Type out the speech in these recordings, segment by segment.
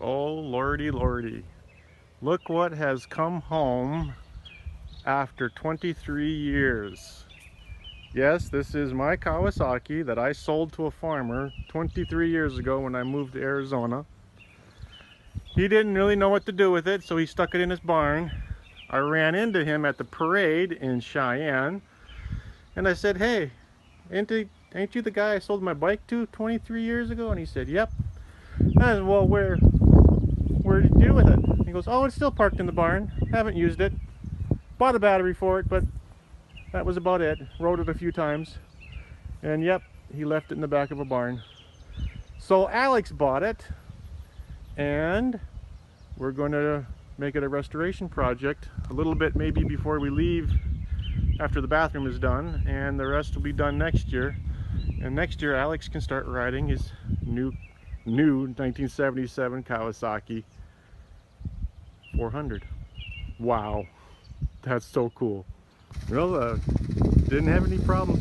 Oh, lordy, lordy. Look what has come home after 23 years. Yes, this is my Kawasaki that I sold to a farmer 23 years ago when I moved to Arizona. He didn't really know what to do with it, so he stuck it in his barn. I ran into him at the parade in Cheyenne, and I said, "Hey, ain't you the guy I sold my bike to 23 years ago?" And he said, "Yep." I said, "Well, where did you do with it?" He goes, "Oh, it's still parked in the barn. Haven't used it. Bought a battery for it, but that was about it. Rode it a few times." And yep, he left it in the back of a barn. So Alex bought it, and we're going to make it a restoration project a little bit maybe before we leave, after the bathroom is done, and the rest will be done next year. And next year Alex can start riding his new 1977 Kawasaki 400. Wow, that's so cool. Well, didn't have any problem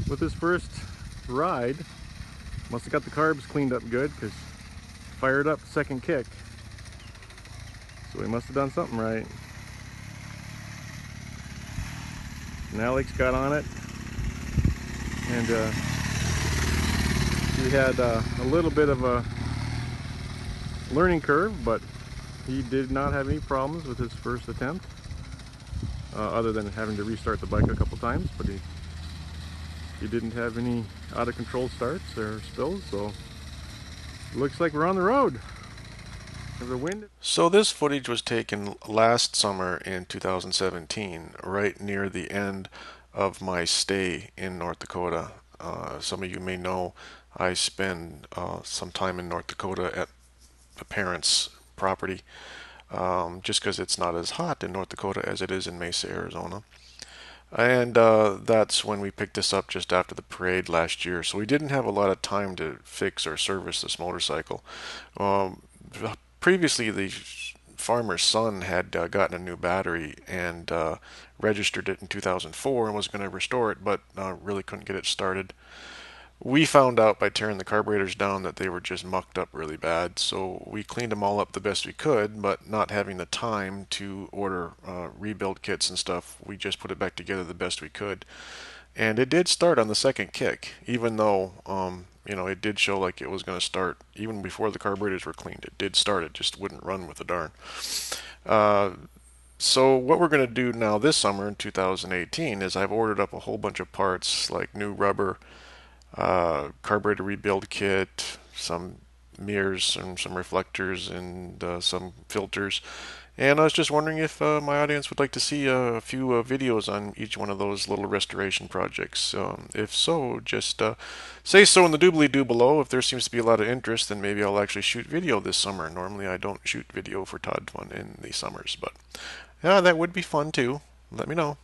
with his first ride. Must have got the carbs cleaned up good, because fired up second kick. So we must have done something right. And Alex got on it, and he had a little bit of a learning curve, but he did not have any problems with his first attempt, other than having to restart the bike a couple times. But he didn't have any out of control starts or spills, so looks like we're on the road. The wind. So this footage was taken last summer in 2017, right near the end of my stay in North Dakota. Some of you may know I spend some time in North Dakota at the parents' property, just because it's not as hot in North Dakota as it is in Mesa, Arizona. And that's when we picked this up just after the parade last year. So we didn't have a lot of time to fix or service this motorcycle. Um, Previously, the farmer's son had gotten a new battery and registered it in 2004 and was going to restore it, but really couldn't get it started. We found out by tearing the carburetors down that they were just mucked up really bad, so we cleaned them all up the best we could, but not having the time to order rebuild kits and stuff, we just put it back together the best we could. And it did start on the second kick, even though it did show like it was going to start even before the carburetors were cleaned. It did start, it just wouldn't run with the darn. Uh, so what we're going to do now this summer in 2018 is I've ordered up a whole bunch of parts like new rubber, carburetor rebuild kit, some mirrors and some reflectors and some filters. And I was just wondering if my audience would like to see a few videos on each one of those little restoration projects. If so, just say so in the doobly-doo below. If there seems to be a lot of interest, then maybe I'll actually shoot video this summer. Normally I don't shoot video for Todd Fun in the summers, but yeah, that would be fun too. Let me know.